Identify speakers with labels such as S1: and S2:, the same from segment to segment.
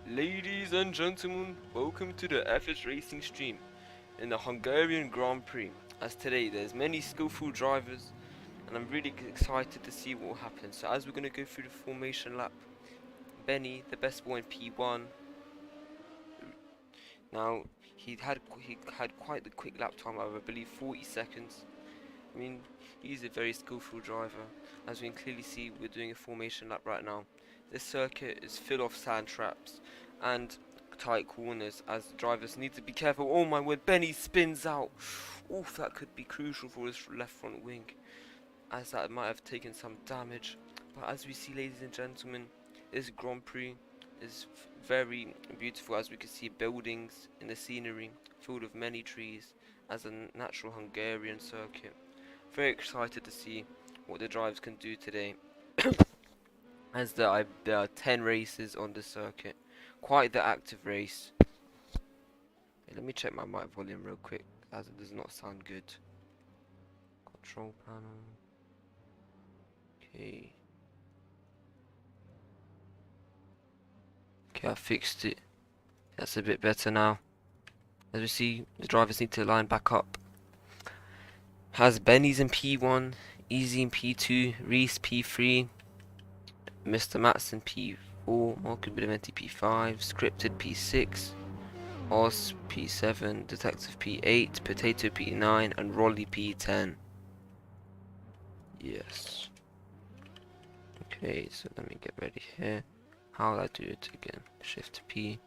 S1: Ladies and gentlemen, welcome to the F1 Racing stream in the Hungarian Grand Prix. As today there's many skillful drivers and I'm really excited to see what will happen. So as we're going to go through the formation lap, Benny, the best boy in P1, now he had quite the quick lap time of I believe 40 seconds. I mean, he's a very skillful driver. As we can clearly see, we're doing a formation lap right now. This circuit is full of sand traps and tight corners, as the drivers need to be careful. Oh my word, Benny spins out. Oof, that could be crucial for his left front wing, as that might have taken some damage. But as we see, ladies and gentlemen, this Grand Prix is very beautiful, as we can see buildings in the scenery filled with many trees as a natural Hungarian circuit. Very excited to see what the drivers can do today, as there are 10 races on the circuit. Quite the active race. Let me check my mic volume real quick, as it does not sound good. Control panel. Okay. Okay, I fixed it. That's a bit better now. As we see, the drivers need to line back up. Has Benny's in P1, Easy in P2, Reese P3, Mr. Matson P4, Marco Beneventi P5, Scripted P6, Oz P7, Detective P8, Potato P9, and Rolly P10. Yes. Okay, so let me get ready here. How will I do it again? Shift P.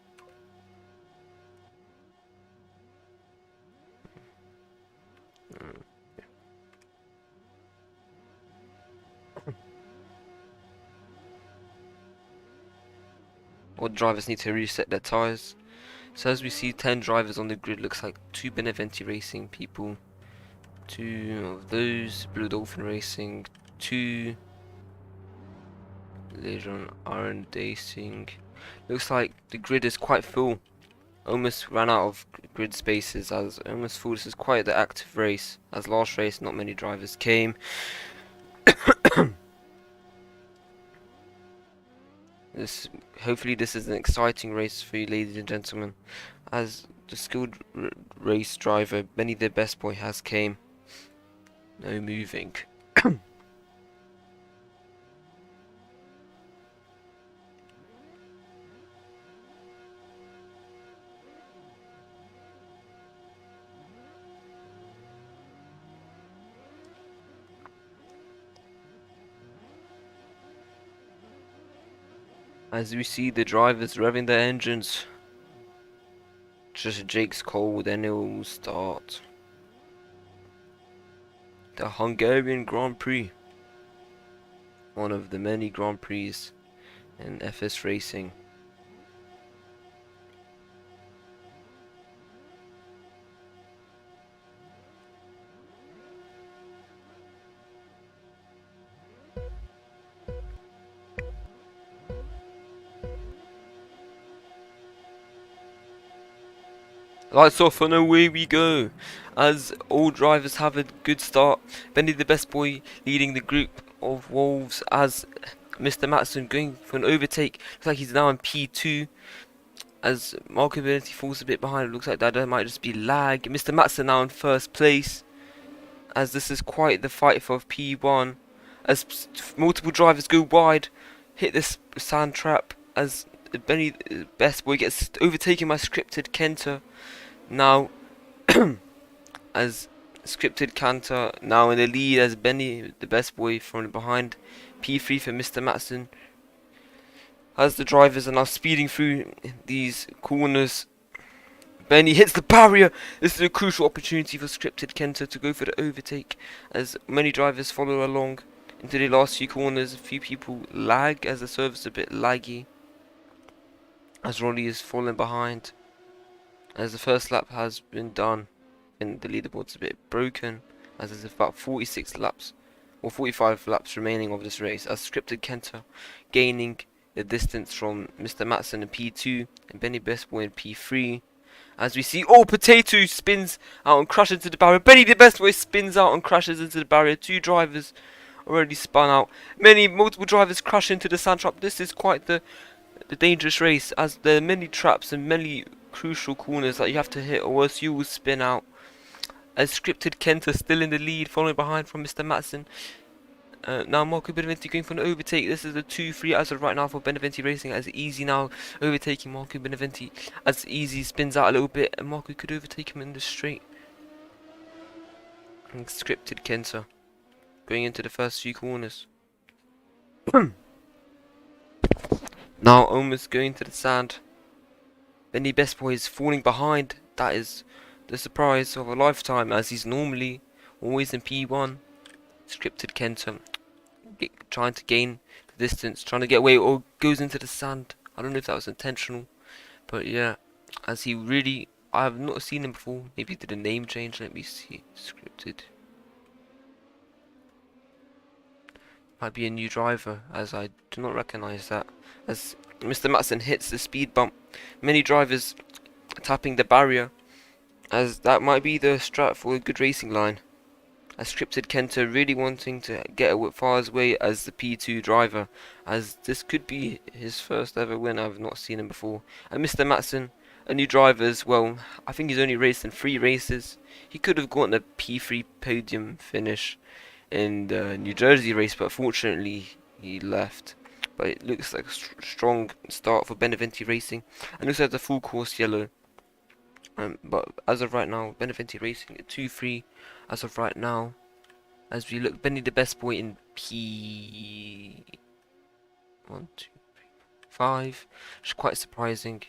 S1: All drivers need to reset their tires. So as we see 10 drivers on the grid, looks like 2 Beneventi Racing people, 2 of those, Blue Dolphin Racing, 2 Legion Iron Racing. Looks like the grid is quite full. Almost ran out of grid spaces, as almost full. This is quite the active race, as last race not many drivers came. Hopefully this is an exciting race for you, ladies and gentlemen, as the skilled race driver Benny the best boy has came. No moving. As we see the drivers revving their engines, just Jake's cold, then it will start. The Hungarian Grand Prix, one of the many Grand Prix in FS racing. Lights off and away we go, as all drivers have a good start. Benny the best boy leading the group of wolves, as Mr. Matson going for an overtake. Looks like he's now in P2, as Marco Beneventi falls a bit behind. It looks like that might just be lag. Mr. Matson now in first place, as this is quite the fight for P1, as multiple drivers go wide, hit this sand trap, as Benny the best boy gets overtaken by Scripted Kenta. Now, as Scripted Canter now in the lead, as Benny the best boy from behind, P3 for Mr. Matson. As the drivers are now speeding through these corners, Benny hits the barrier. This is a crucial opportunity for Scripted Kenta to go for the overtake, as many drivers follow along into the last few corners. A few people lag, as the server's a bit laggy, as Rolly is falling behind, as the first lap has been done and the leaderboard's a bit broken, as there's about 46 laps or 45 laps remaining of this race, as Scripted Kenta gaining the distance from Mr. Matson in P2 and Benny Bestboy in P3. As we see, Potato spins out and crashes into the barrier. Benny the Bestboy spins out and crashes into the barrier. 2 drivers already spun out. Multiple drivers crash into the sand trap. This is quite the the dangerous race, as there are many traps and many crucial corners that you have to hit, or else you will spin out. As Scripted Kenta still in the lead, following behind from Mr. Matson. Now Marco Beneventi going for an overtake. This is a 2-3 as of right now for Beneventi Racing, as Easy now overtaking Marco Beneventi, as Easy spins out a little bit and Marco could overtake him in the straight. And Scripted Kenta going into the first few corners. Now almost going to the sand. Benny Best Boy is falling behind. That is the surprise of a lifetime, as he's normally always in P1. Scripted Kenta trying to gain the distance, trying to get away, or goes into the sand. I don't know if that was intentional, but yeah, as he really, I have not seen him before. Maybe he did a name change. Let me see. Scripted. Might be a new driver, as I do not recognize that. As Mr. Matson hits the speed bump, many drivers tapping the barrier, as that might be the strat for a good racing line. As Scripted Kenta really wanting to get as far away as the P2 driver, as this could be his first ever win. I've not seen him before. And Mr. Matson, a new driver as well. I think he's only raced in 3 races. He could have gotten a P3 podium finish in the New Jersey race, but fortunately he left. But it looks like a strong start for Beneventi Racing, and looks like the full course yellow. But as of right now, Beneventi Racing at 2-3 as of right now. As we look, Benny the Best Boy in P 1, 2, 3, 5. It's quite surprising.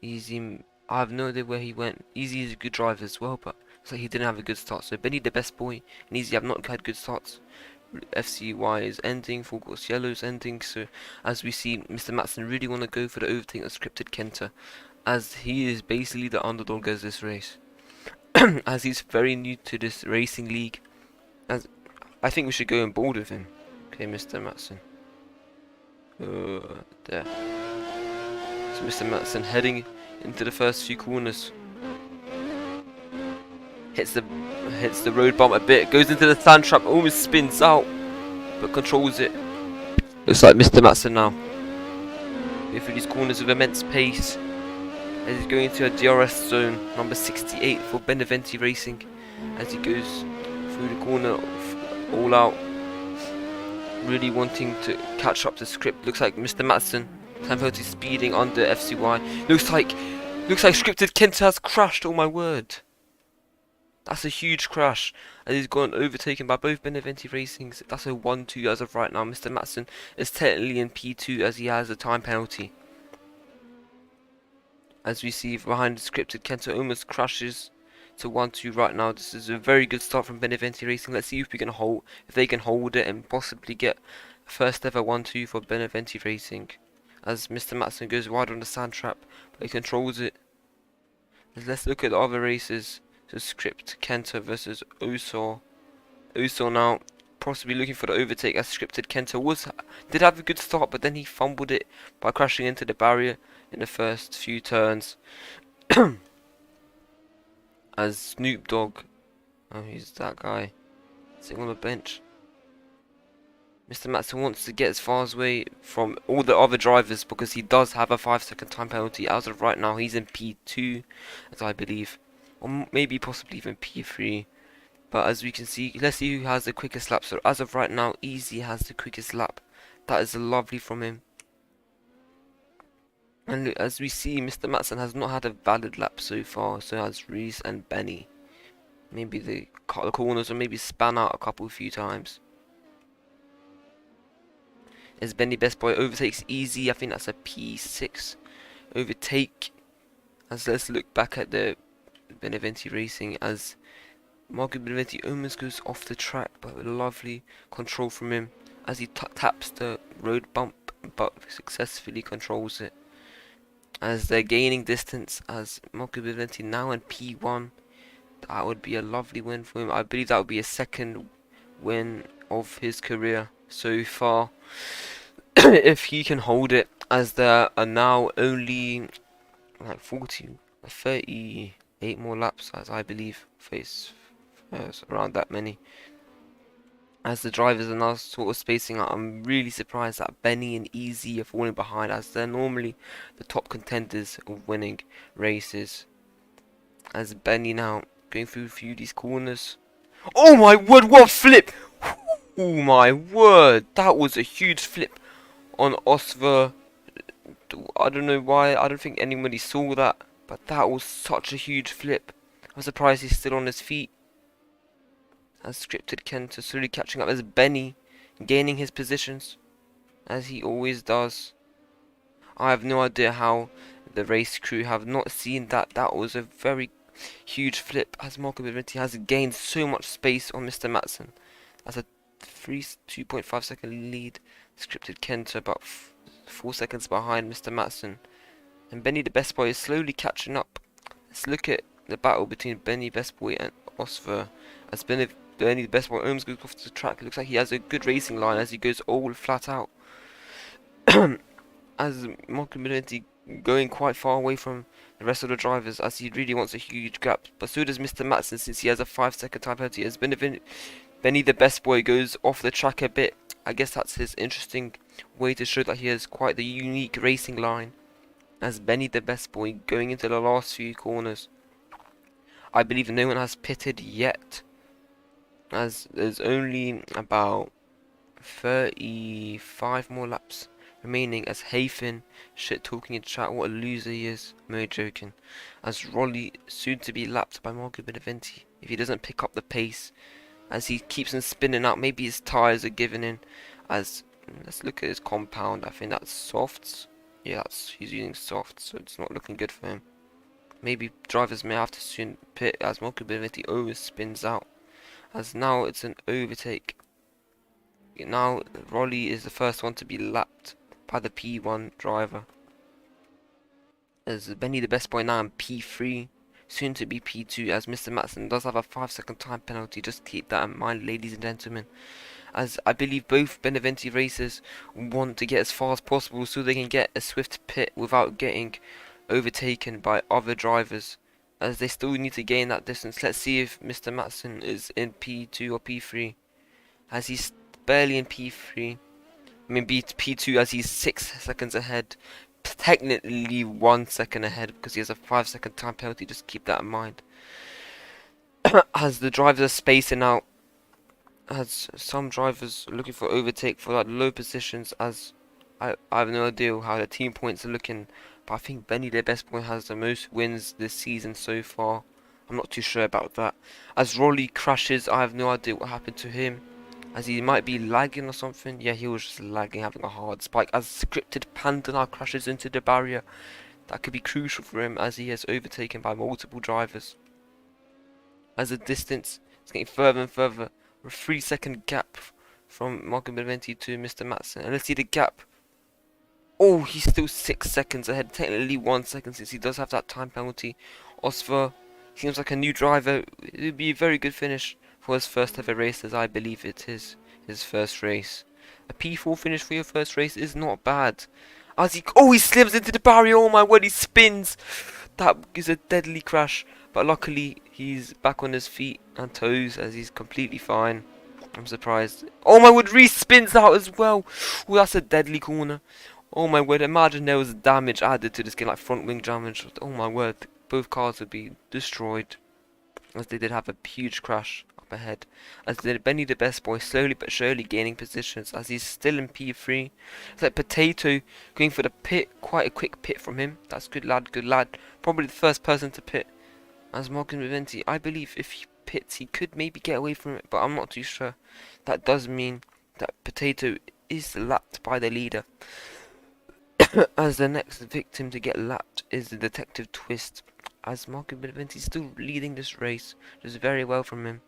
S1: Easy, I have no idea where he went. Easy is a good driver as well, but looks like he didn't have a good start. So Benny the Best Boy and Easy have not had good starts. FCY is ending, full course yellow is ending. So as we see, Mr. Matson really want to go for the overtake of Scripted Kenta, as he is basically the underdog as this race. As he's very new to this racing league, as I think we should go on board with him. Okay, Mr. Matson. There. So Mr. Matson heading into the first few corners. Hits the road bump a bit, goes into the sand trap, almost spins out, but controls it. Looks like Mr. Matson now. Go through these corners with immense pace, as he's going into a DRS zone, number 68 for Beneventi Racing, as he goes through the corner all out, really wanting to catch up to Script. Looks like Mr. Matson, time penalty speeding under FCY. Looks like Scripted Kenta has crashed. Oh my word! That's a huge crash, and he's gone overtaken by both Beneventi Racings. That's a 1-2 as of right now. Mr. Matson is technically in P2 as he has a time penalty. As we see behind Scripted Kenta almost crashes to 1-2 right now. This is a very good start from Beneventi Racing. Let's see if they can hold it and possibly get first ever 1-2 for Beneventi Racing. As Mr. Matson goes wide on the sand trap, but he controls it. Let's look at the other races. So Script Kenta versus Oso. Oso now possibly looking for the overtake, as Scripted Kenta did have a good start, but then he fumbled it by crashing into the barrier in the first few turns. As Snoop Dogg, oh, he's that guy sitting on the bench. Mr. Matson wants to get as far away from all the other drivers, because he does have a 5-second time penalty. As of right now, he's in P2, as I believe, or maybe possibly even P3. But as we can see, let's see who has the quickest lap. So as of right now, Easy has the quickest lap. That is lovely from him. And as we see, Mr. Matson has not had a valid lap so far. So has Reese and Benny. Maybe they cut the corners or maybe span out a few times. As Benny Best Boy overtakes Easy, I think that's a P6 overtake. As let's look back at the Beneventi Racing, as Marco Beneventi almost goes off the track, but with lovely control from him as he taps the road bump, but successfully controls it. As they're gaining distance, as Marco Beneventi now in P1, that would be a lovely win for him. I believe that would be a second win of his career so far, if he can hold it, as there are now only like 38 more laps, as I believe, around that many. As the drivers are now sort of spacing out, I'm really surprised that Benny and Easy are falling behind, as they're normally the top contenders of winning races. As Benny now going through a few of these corners. Oh my word, what a flip! Oh my word, that was a huge flip on Osver. I don't know why, I don't think anybody saw that, but that was such a huge flip. I'm surprised he's still on his feet. As scripted Kent is slowly catching up as Benny gaining his positions, as he always does. I have no idea how the race crew have not seen that. That was a very huge flip, as Marco Benvenuti has gained so much space on Mr. Matson. As a 2.5 second lead, scripted Kent about 4 seconds behind Mr. Matson. And Benny the Best Boy is slowly catching up. Let's look at the battle between Benny Best Boy and Osver. As Benny the Best Boy almost goes off the track. It looks like he has a good racing line as he goes all flat out. As Marco Benvenuti going quite far away from the rest of the drivers, as he really wants a huge gap. But so does Mr. Matson, since he has a 5-second time penalty. As Benny the Best Boy goes off the track a bit, I guess that's his interesting way to show that he has quite the unique racing line. As Benny the Best Boy going into the last few corners. I believe no one has pitted yet, as there's only about 35 more laps remaining, as Hayfin shit talking in chat what a loser he is. No joking. As Rolly soon to be lapped by Marco Beneventi if he doesn't pick up the pace, as he keeps on spinning out. Maybe his tyres are giving in. As let's look at his compound. I think that's softs. Yeah, he's using softs, so it's not looking good for him. Maybe drivers may have to soon pit, as Marco Beneventi always spins out. As now it's an overtake. Now Rolly is the first one to be lapped by the P1 driver. As Benny the Best Boy now in P3, soon to be P2, as Mr. Matson does have a 5-second time penalty. Just keep that in mind, ladies and gentlemen. As I believe both Beneventi racers want to get as far as possible so they can get a swift pit without getting overtaken by other drivers, as they still need to gain that distance. Let's see if Mr. Matson is in P2 or P3, as he's barely in P3. I mean P2, as he's 6 seconds ahead, technically 1 second ahead because he has a 5-second time penalty. Just keep that in mind. As the drivers are spacing out, as some drivers are looking for overtake for that low positions, as I have no idea how the team points are looking, but I think Benny the Best Boy has the most wins this season so far. I'm not too sure about that. As Rolly crashes, I have no idea what happened to him, as he might be lagging or something. Yeah, he was just lagging, having a hard spike. As scripted Panda now crashes into the barrier, that could be crucial for him, as he is overtaken by multiple drivers. As the distance is getting further and further, a 3-second gap from Marco Beneventi to Mr. Matson. And let's see the gap. Oh, he's still 6 seconds ahead, technically 1 second, since he does have that time penalty. Osver seems like a new driver. It would be a very good finish for his first ever race, as I believe it is his first race. A P4 finish for your first race is not bad. As he slips into the barrier. Oh my word, he spins. That is a deadly crash, but luckily he's back on his feet and toes, as he's completely fine. I'm surprised. Oh my word, Reese spins out as well. Oh, that's a deadly corner. Oh my word, imagine there was damage added to this game, like front wing damage. Oh my word, both cars would be destroyed, as they did have a huge crash up ahead. As Benny the Best Boy slowly but surely gaining positions, as he's still in P3. It's like Potato going for the pit, quite a quick pit from him. That's good lad, good lad. Probably the first person to pit. As Marco Beneventi, I believe if he pits, he could maybe get away from it, but I'm not too sure. That does mean that Potato is lapped by the leader. As the next victim to get lapped is the Detective Twist, as Marco Beneventi is still leading this race. Does very well from him,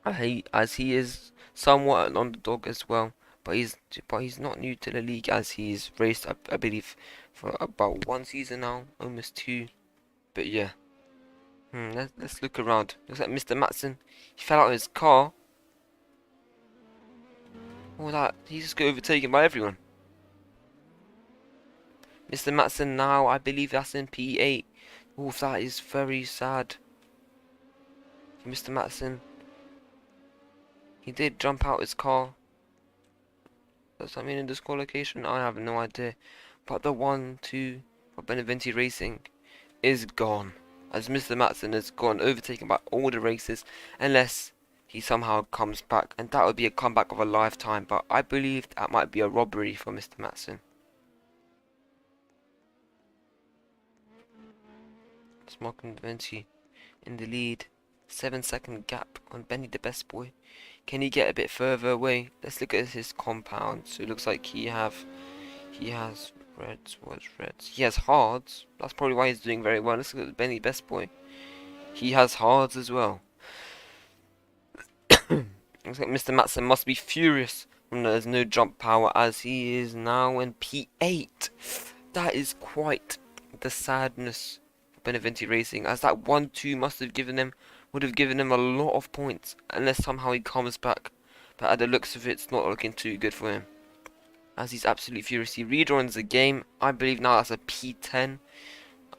S1: as he is somewhat an underdog as well, but he's not new to the league, as he's raced I believe for about 1 season now, almost 2. But yeah, let's look around. Looks like Mr. Matson, he fell out of his car. All that, he just got overtaken by everyone. Mr. Matson now, I believe that's in P8. Oh, that is very sad for Mr. Matson. He did jump out his car. Does that mean a disqualification? I have no idea. But the 1-2 for Beneventi Racing is gone. As Mr. Matson has gone overtaken by all the races, unless he somehow comes back. And that would be a comeback of a lifetime. But I believe that might be a robbery for Mr. Matson. Smart Beneventi in the lead. 7-second gap on Benny the Best Boy. Can he get a bit further away? Let's look at his compound. So it looks like he has reds. What's reds? He has hards. That's probably why he's doing very well. Let's look at Benny Best Boy. He has hards as well. Looks like Mr. Matson must be furious when there's no jump power, as he is now in P8. That is quite the sadness for Beneventi Racing, as that 1-2 would have given him a lot of points, unless somehow he comes back. But at the looks of it, it's not looking too good for him, as he's absolutely furious. He rejoins the game. I believe now that's a P10.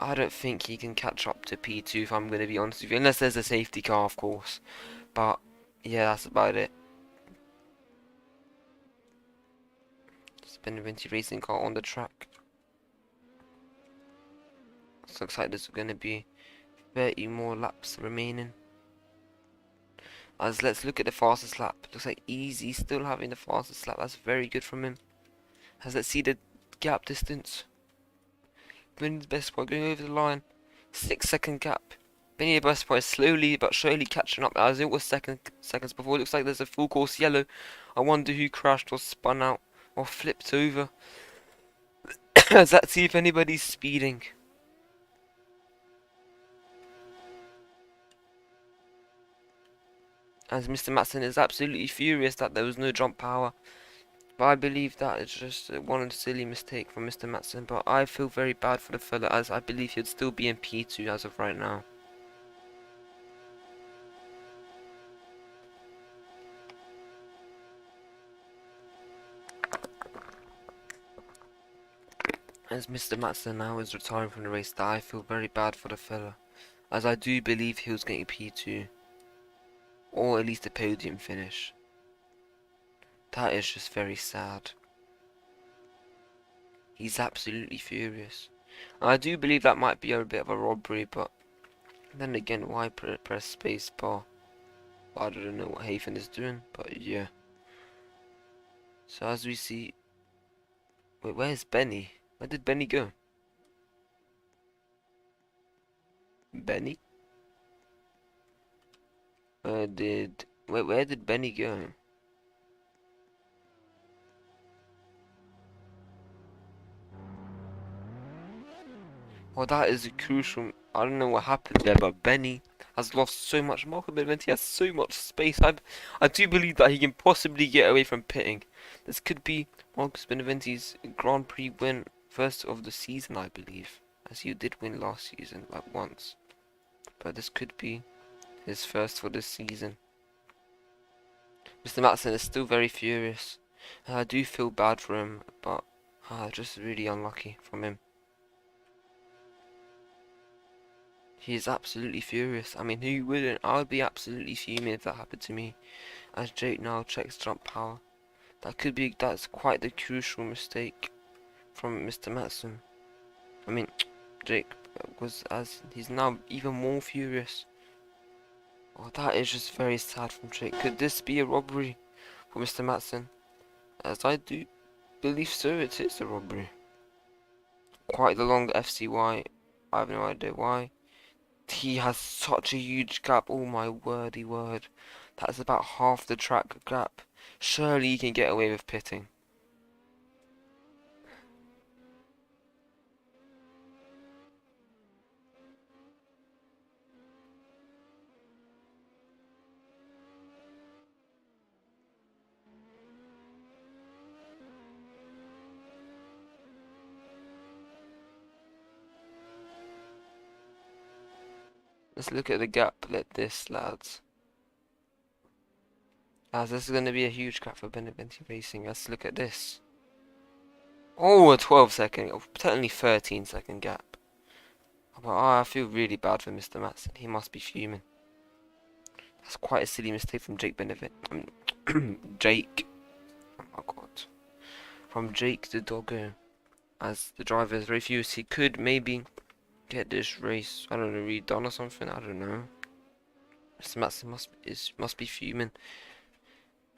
S1: I don't think he can catch up to P2, if I'm going to be honest with you, unless there's a safety car, of course. But yeah, that's about it. It's Beneventi Racing car on the track. So looks like there's going to be 30 more laps remaining. As let's look at the fastest lap. Looks like Easy still having the fastest lap. That's very good from him. As let's see the gap distance. Benny the Best Boy going over the line. 6-second gap. Benny the Best Boy is slowly but surely catching up, as it was seconds before. It looks like there's a full course yellow. I wonder who crashed or spun out or flipped over. Let's see if anybody's speeding. As Mr. Matson is absolutely furious that there was no jump power. But I believe that is just one silly mistake from Mr. Matson. But I feel very bad for the fella, as I believe he'd still be in P2 as of right now. As Mr. Matson now is retiring from the race, that I feel very bad for the fella, as I do believe he was getting P2. Or at least a podium finish. That is just very sad. He's absolutely furious. And I do believe that might be a bit of a robbery, but then again, why press space bar? I don't know what Hafen is doing, but yeah. So as we see... Wait, where's Benny? Where did Benny go? Benny? Where did Benny go? Well, that is a crucial... I don't know what happened there, but Benny has lost so much. Marco Beneventi has so much space. I do believe that he can possibly get away from pitting. This could be Marcus Beneventi's Grand Prix win, first of the season, I believe, as he did win last season, like once. But this could be his first for this season. Mr. Matson is still very furious. I do feel bad for him, but just really unlucky from him. He is absolutely furious. I mean, who wouldn't? I would be absolutely fuming if that happened to me. As Jake now checks jump power. That's quite the crucial mistake from Mr. Matson. I mean, Jake, as he's now even more furious. Oh, that is just very sad from Jake. Could this be a robbery for Mr. Matson? As I do believe so, it is a robbery. Quite the long FCY. I have no idea why. He has such a huge gap. Oh my wordy word. That's about half the track gap. Surely he can get away with pitting. Let's look at the gap like this, lads. As this is going to be a huge gap for Beneventi Racing. Let's look at this. Oh, a 12-second, technically 13-second gap. But I feel really bad for Mr. Matson. He must be fuming. That's quite a silly mistake from Jake Benevent. Jake. Oh my god. From Jake the doggo. As the driver is very furious, he could maybe get this race, I don't know, redone or something. I don't know. Mr. Matson must be fuming.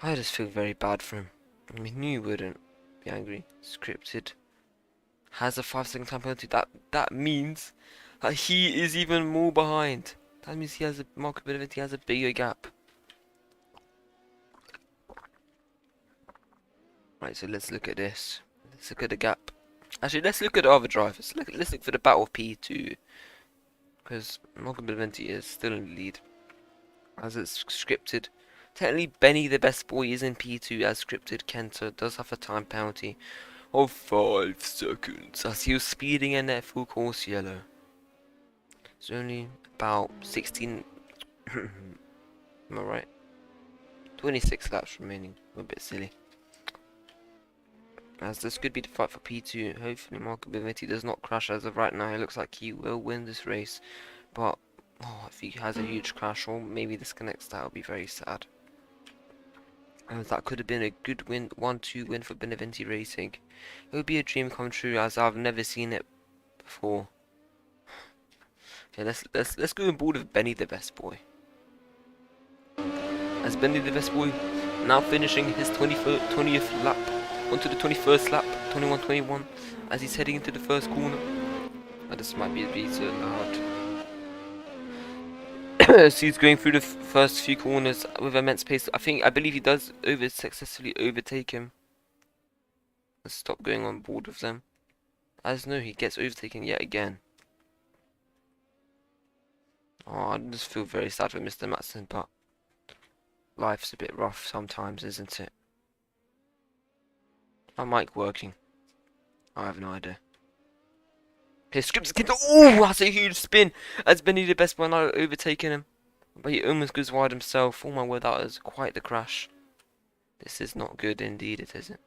S1: I just feel very bad for him. I mean, you wouldn't be angry. Scripted. Has a 5-second time penalty. That means that he is even more behind. That means he has a markability, he has a bigger gap. Right, so let's look at this. Let's look at the gap. Actually, let's look at the other drivers. Let's look for the battle of P2. Because markability is still in the lead. As it's scripted. Technically, Benny the best boy is in P2 as scripted. Kenta does have a time penalty of 5 seconds as he was speeding in at full course yellow. It's only about 16. Am I right? 26 laps remaining. A bit silly. As this could be the fight for P2. Hopefully markability does not crash as of right now. It looks like he will win this race. But if he has a huge crash or maybe disconnects, that would be very sad. That could have been a good win, 1-2 win for Beneventi Racing. It would be a dream come true as I've never seen it before. Okay, let's go on board with Benny the best boy. As Benny the best boy now finishing his 20th lap onto the 21st lap, 21-21, as he's heading into the first corner. This might be a bit loud. So he's going through the first few corners with immense pace. I believe he does successfully overtake him. Let's stop going on board with them. As no, he gets overtaken yet again. Oh, I just feel very sad for Mr. Matson, but life's a bit rough sometimes, isn't it? Is my mic working? I have no idea. Okay, Scripts can. Oh, that's a huge spin! As Benny the best one now overtaking him. But he almost goes wide himself. Oh my word, that was quite the crash. This is not good indeed, it isn't.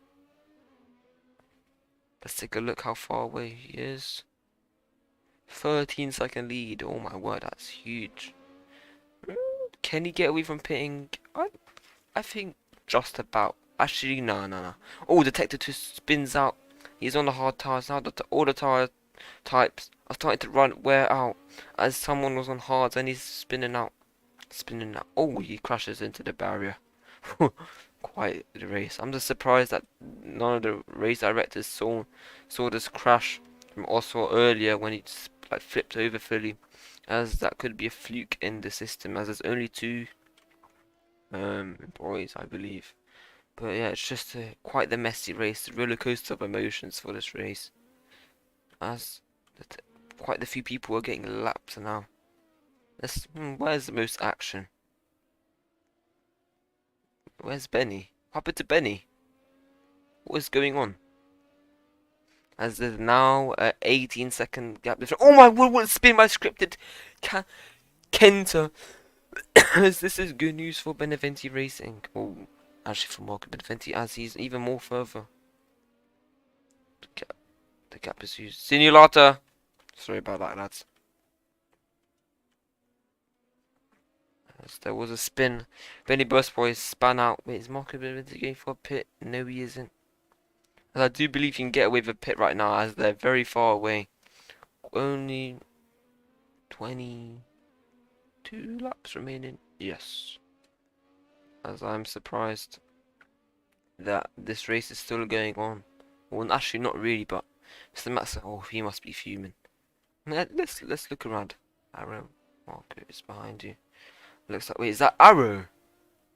S1: Let's take a look how far away he is. 13-second lead. Oh my word, that's huge. Can he get away from pitting? I think just about. Actually, no. Oh, Detector 2 spins out. He's on the hard tires now. All the tire types are starting to wear out as someone was on hards and he's spinning out. Oh, he crashes into the barrier. Quite the race. I'm just surprised that none of the race directors saw this crash from Oswald earlier when he just, like, flipped over fully, as that could be a fluke in the system as there's only 2 employees, I believe. But yeah, it's just quite the messy race, the roller coaster of emotions for this race, as quite the few people are getting lapped now. Where's the most action? Where's Benny? What happened to Benny? What is going on? As there's now 18-second gap. Oh my word, what a spin by scripted Kenta. As this is good news for Beneventi Racing. Oh, actually for Marco Beneventi, as he's even more further. The gap is huge. See you later. Sorry about that, lads. As there was a spin. Benny Bus Boy span out. Wait, is Marco Beneventi going for a pit? No, he isn't. As I do believe you can get away with a pit right now, as they're very far away. Only 22 laps remaining. Yes. As I'm surprised that this race is still going on. Well, actually not really, but Mr. Matson, oh, he must be fuming. Let's look around. Arrow Marco is behind you. Looks like, wait, is that Arrow?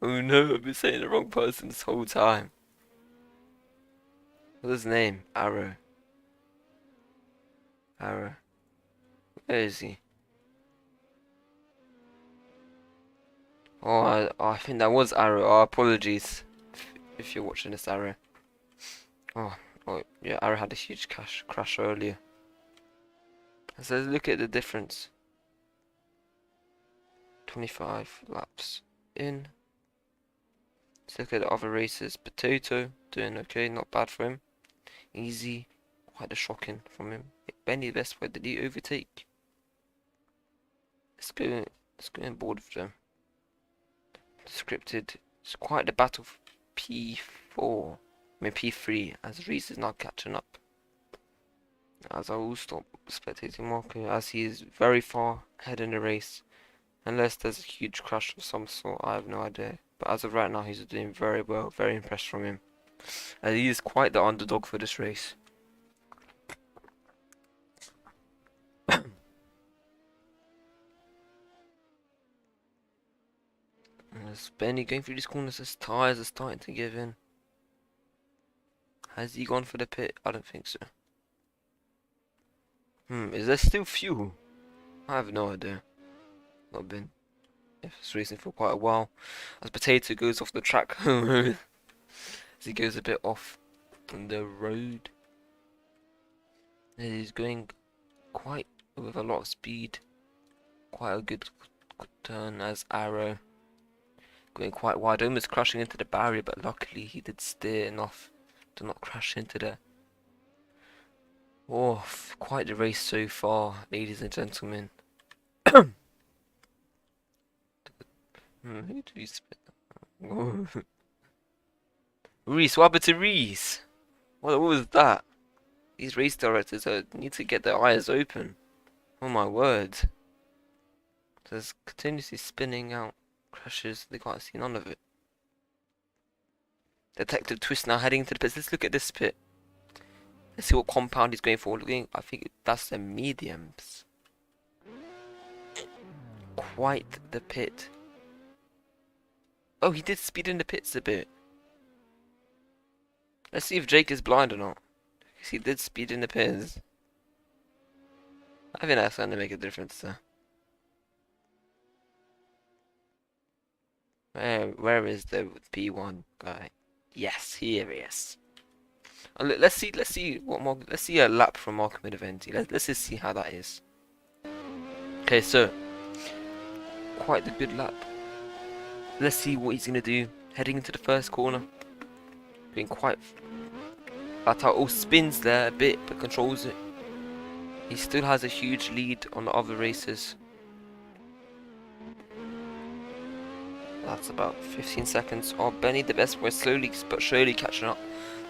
S1: Oh no, I've been saying the wrong person this whole time. What's his name? Arrow. Where is he? Oh, I think that was Arrow. Oh, apologies if you're watching this, Arrow. Oh, yeah, Arrow had a huge crash earlier. So let's look at the difference. 25 laps in. Let's look at the other races. Potato doing okay, not bad for him. Easy, quite a shocking from him. Benny, the best way did he overtake? Let's go on board with them. Scripted It's quite the battle for P4. I mean P3 as Reese is not catching up. As I will stop spectating Marco as he is very far ahead in the race. Unless there's a huge crash of some sort, I have no idea. But as of right now, he's doing very well. Very impressed from him. And he is quite the underdog for this race. As Benny going through these corners, his tyres are starting to give in. Has he gone for the pit? I don't think so. Is there still fuel? I have no idea. Not been. If it's racing for quite a while. As Potato goes off the track. As he goes a bit off the road. And he's going quite with a lot of speed. Quite a good turn as Arrow. Going quite wide, almost crashing into the barrier, but luckily he did steer enough to not crash into there. Oh, quite the race so far, ladies and gentlemen. Who do we spit? Reese, what happened to Reese? What was that? These race directors need to get their eyes open. Oh my word. There's continuously spinning out crashes, they can't see none of it. Detective Twist now heading into the pits. Let's look at this pit. Let's see what compound he's going for. I think that's the mediums. Quite the pit. Oh, he did speed in the pits a bit. Let's see if Jake is blind or not. Because he did speed in the pits. I think that's going to make a difference there. Where is the P1 guy? Yes, here he is. Let's see what let's see a lap from Marco Beneventi. Let's just see how that is. Okay, so quite the good lap. Let's see what he's gonna do heading into the first corner. Being quite flat out. Oh, spins there a bit, but controls it. He still has a huge lead on the other races. That's about 15 seconds. Oh, Benny the best boy slowly but surely catching up.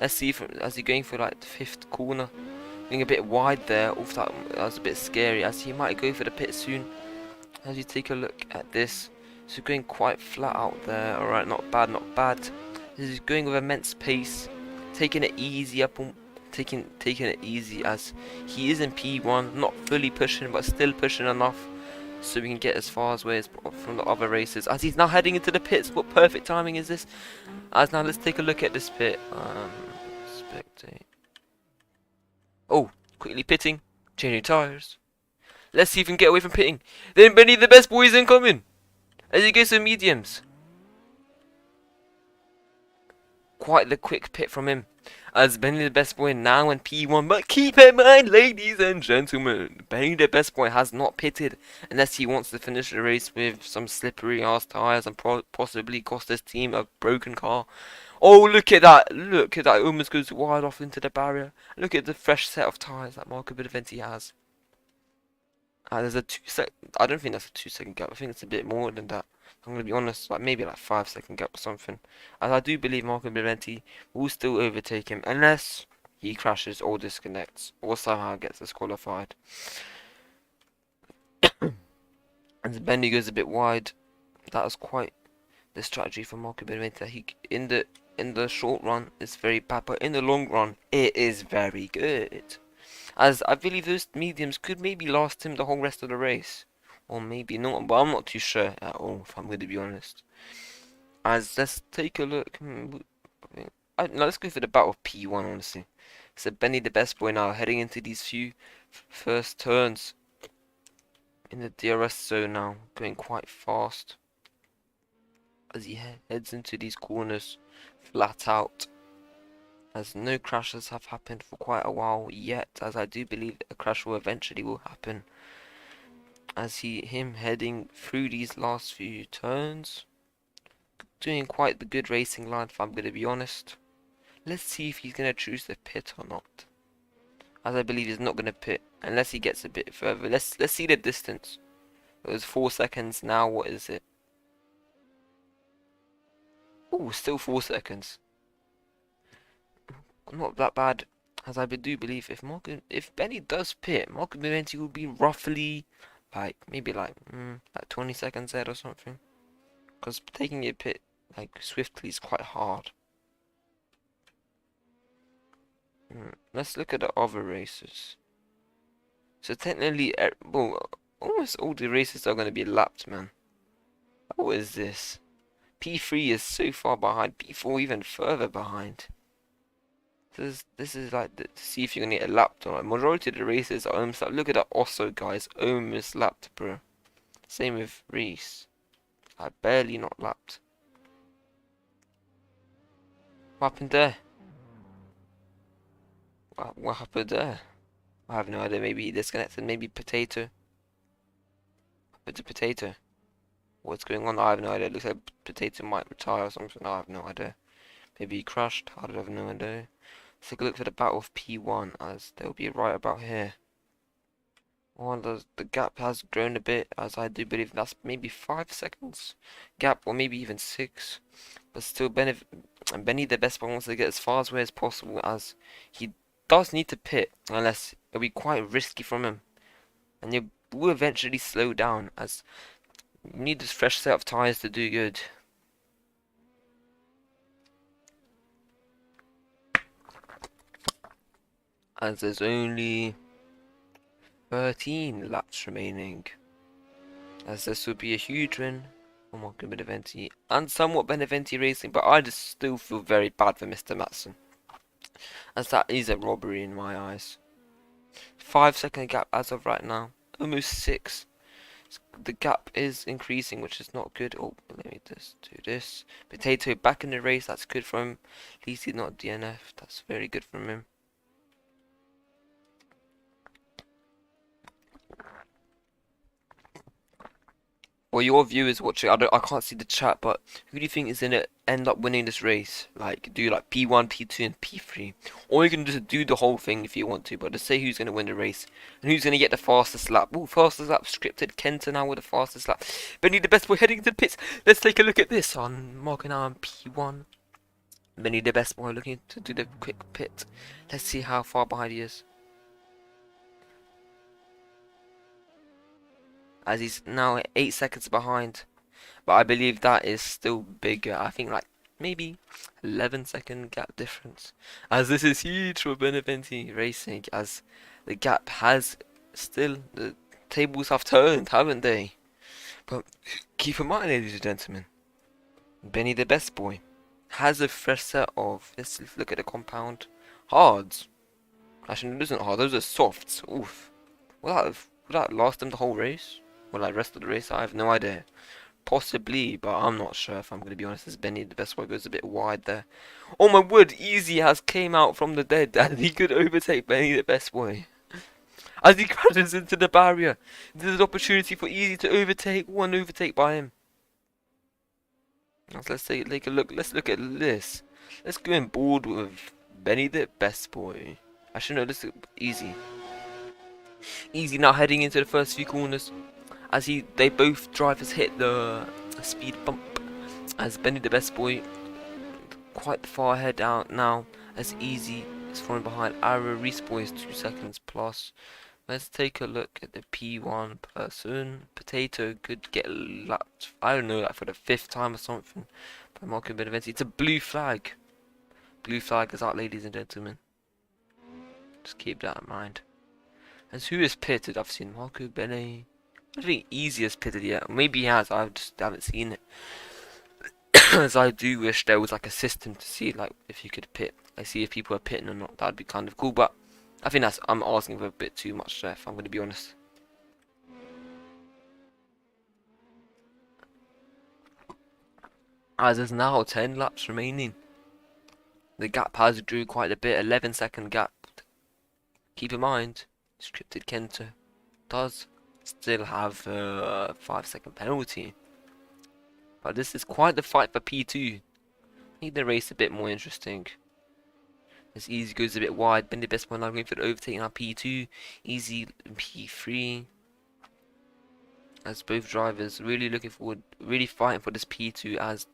S1: Let's see if as he's going for like the 5th corner. Being a bit wide there. Oof, that was a bit scary as he might go for the pit soon. As you take a look at this. So going quite flat out there. Alright, not bad, not bad. He's going with immense pace. Taking it easy up on taking it easy as he is in P1, not fully pushing but still pushing enough. So we can get as far away as from the other races. As he's now heading into the pits. What perfect timing is this? As now let's take a look at this pit. Spectate. Oh, quickly pitting. Changing tyres. Let's see if we can get away from pitting. Then Benny the best boy is incoming. As he goes to mediums. Quite the quick pit from him. As Benny the best boy now in P1. But keep in mind, ladies and gentlemen, Benny the best boy has not pitted unless he wants to finish the race with some slippery ass tyres and possibly cost his team a broken car. Oh, look at that! Look at that! It almost goes wide off into the barrier. Look at the fresh set of tyres that Marco Beneventi has. There's a 2-second. I don't think that's a 2-second gap. I think it's a bit more than that. I'm gonna be honest, like maybe like 5-second gap or something. As I do believe Marco Beneventi will still overtake him unless he crashes or disconnects or somehow gets disqualified. And Benny goes a bit wide. That was quite the strategy for Marco Beneventi. He in the short run it's very bad, but in the long run it is very good. As I believe those mediums could maybe last him the whole rest of the race. Or maybe not, but I'm not too sure at all, if I'm going to be honest. As let's take a look. Let's go for the battle of P1, honestly. So Benny the best boy now, heading into these few first turns. In the DRS zone now, going quite fast. As he heads into these corners, flat out. As no crashes have happened for quite a while yet, as I do believe a crash will eventually happen. As him heading through these last few turns, doing quite the good racing line if I'm going to be honest. Let's see if he's going to choose to pit or not. As I believe he's not going to pit unless he gets a bit further. Let's see the distance. It was 4 seconds, now what is it? Oh, still 4 seconds. Not that bad, as I do believe if Benny does pit, Marco Beneventi will be roughly like maybe like 20 seconds ahead or something. Because taking a pit like swiftly is quite hard. Let's look at the other races. So technically, well, almost all the races are going to be lapped, man. What is this? P3 is so far behind, P4 even further behind. This is like to see if you're gonna get lapped or not. Majority of the races are almost lapped. Look at that Osso guys, almost lapped, bro. Same with Reese. I barely not lapped. What happened there? What happened there? I have no idea. Maybe he disconnected. Maybe Potato. It's a Potato. What's going on? I have no idea. It looks like Potato might retire or something. I have no idea. Maybe he crashed. I have no idea. Let's take a look for the battle of P1 as they'll be right about here. Well, the gap has grown a bit, as I do believe that's maybe 5 seconds gap, or maybe even 6. But still, Benny the best one wants to get as far away as possible, as he does need to pit, unless it'll be quite risky from him. And you will eventually slow down, as you need this fresh set of tyres to do good. As there's only 13 laps remaining, as this would be a huge win for Marco Beneventi and somewhat Beneventi Racing, but I just still feel very bad for Mr. Matson, as that is a robbery in my eyes. 5 second gap as of right now, almost 6. The gap is increasing, which is not good. Oh, let me just do this. Potato back in the race, that's good from him. At least he's not DNF, that's very good from him. Well, your viewers watching, I can't see the chat, but who do you think is gonna end up winning this race? Like, do like P1, P2, and P3, or you can just do the whole thing if you want to, but just say who's gonna win the race and who's gonna get the fastest lap. Ooh, fastest lap scripted. Kenta now with the fastest lap. Benny the best boy heading to the pits. Let's take a look at this on marking now on P1. Benny the best boy looking to do the quick pit. Let's see how far behind he is. As he's now 8 seconds behind, but I believe that is still bigger. I think like maybe 11-second gap difference, as this is huge for Beneventi Racing, as the gap has still, the tables have turned, haven't they? But keep in mind, ladies and gentlemen, Benny the best boy has a fresh set of, let's look at the compound hards. Actually, it isn't hard, those are softs. Oof. Will that last them the whole race? Will I rest of the race? I have no idea. Possibly, but I'm not sure if I'm going to be honest, as Benny the best boy goes a bit wide there. Oh my word, Easy has came out from the dead and he could overtake Benny the best boy. As he crashes into the barrier, there's an opportunity for Easy to overtake, one overtake by him. Let's take a look, let's look at this. Let's go on board with Benny the best boy. Actually no, let's look Easy. Easy now heading into the first few corners, as they both drivers hit the speed bump, as Benny the best boy quite far ahead out now, as Easy is falling behind. Arrow Reese boy is 2 seconds plus. Let's take a look at the P1 person. Potato could get lapped, I don't know, like for the 5th time or something by Marco Beneventi. It's a blue flag. Blue flag is out, ladies and gentlemen. Just keep that in mind. As who is pitted? I've seen Marco Bene. I don't think Easy has pitted yet. Maybe he has, I just haven't seen it. As I do wish there was like a system to see like if you could pit. I see if people are pitting or not. That'd be kind of cool, but I think I'm asking for a bit too much there, if I'm going to be honest. As there's now 10 laps remaining. The gap has drew quite a bit, 11-second gap. Keep in mind, scripted Kenta does still have a 5-second penalty. But this is quite the fight for P2. Make the race a bit more interesting. As Easy goes a bit wide, Benny best one now going for the overtaking on P2. Easy P3. As both drivers really looking forward, really fighting for this P2, as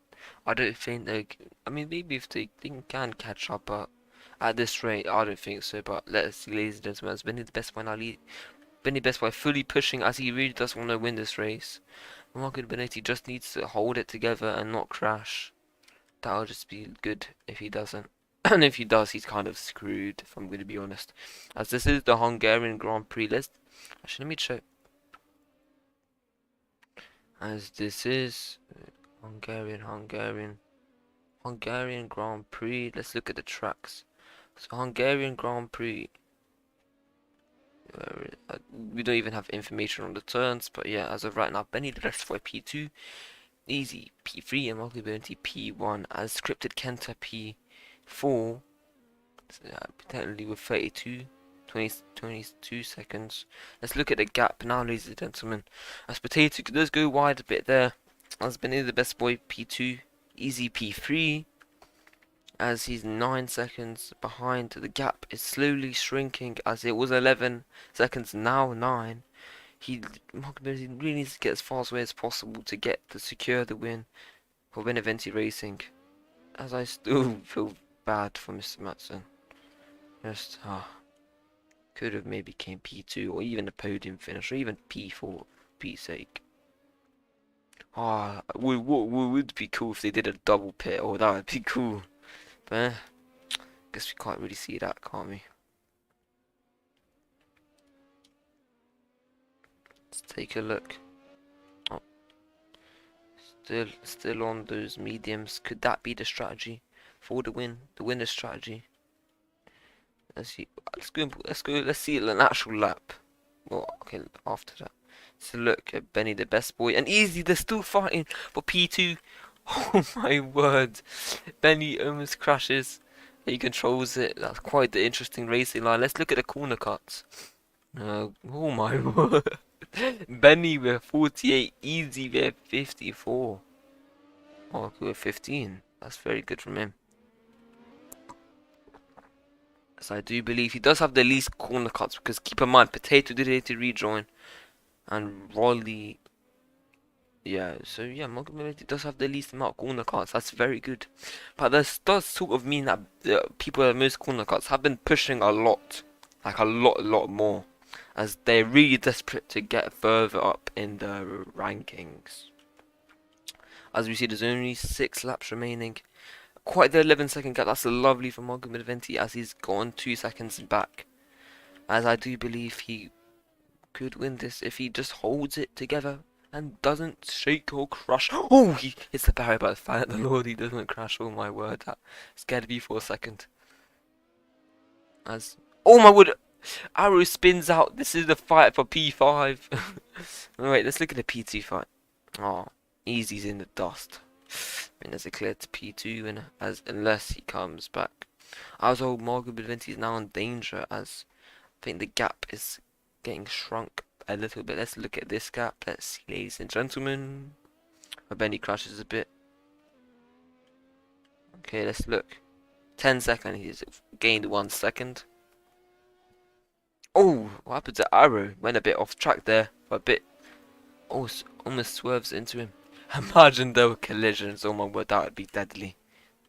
S1: I don't think they. I mean, maybe if they can catch up, but at this rate, I don't think so. But let's see, ladies and gentlemen, has Benny the best by now Benny best by fully pushing as he really does want to win this race. Marco Benetti just needs to hold it together and not crash. That'll just be good if he doesn't. And if he does, he's kind of screwed, if I'm going to be honest. As this is the Hungarian Grand Prix list. Actually, let me check. As this is Hungarian Grand Prix. Let's look at the tracks. So Hungarian Grand Prix. We don't even have information on the turns, but yeah, as of right now, Benny the rest for P2, Easy P3, and Marco Benetti P1, as scripted Kenta P4, technically with 22 seconds. Let's look at the gap now, ladies and gentlemen. As Potato does go wide a bit there, as Benny the best boy P2, Easy P3, as he's 9 seconds behind. The gap is slowly shrinking as it was 11 seconds, now 9. Marco Benetti really needs to get as far away as possible to secure the win for Beneventi Racing. As I still feel bad for Mr. Matson. Just could have maybe came P2 or even a podium finish or even P4 for Pete's sake. Would be cool if they did a double pit. Oh, that would be cool. But guess we can't really see that, can't we? Let's take a look. Oh, still on those mediums. Could that be the strategy for the win? The winner's strategy. Let's see. Let's see an actual lap. Well, okay, after that. So look at Benny the best boy and Easy. They're still fighting for P2. Oh my word! Benny almost crashes. He controls it. That's quite the interesting racing line. Let's look at the corner cuts. Oh my word! Benny with 48, Easy with 54. Oh, with 15. That's very good from him. So I do believe he does have the least corner cuts because keep in mind, Potato did it to rejoin, and Rolly. Yeah, so yeah, Mobility does have the least amount of corner cuts. That's very good. But this does sort of mean that the people with most corner cuts have been pushing a lot. Like a lot more. As they're really desperate to get further up in the rankings. As we see, there's only 6 laps remaining. Quite the 11-second gap. That's lovely for Marco Beneventi as he's gone 2 seconds back. As I do believe he could win this if he just holds it together and doesn't shake or crash. Oh, he hits the barrier, but thank the Lord he doesn't crash. Oh my word, that scared me for a second. As oh my word, Arrow spins out. This is the fight for P5. Wait, let's look at the P2 fight. Oh, Easy's in the dust. I mean, there's a clear to P2, and unless he comes back. I was told Marco Beneventi is now in danger as I think the gap is getting shrunk a little bit. Let's look at this gap. Let's see, ladies and gentlemen. My Benny crashes a bit. Okay, let's look. 10 seconds. He's gained 1 second. Oh, what happened to Arrow? Went a bit off track there. A bit. Oh, almost swerves into him. Imagine there were collisions. Oh my word, that would be deadly.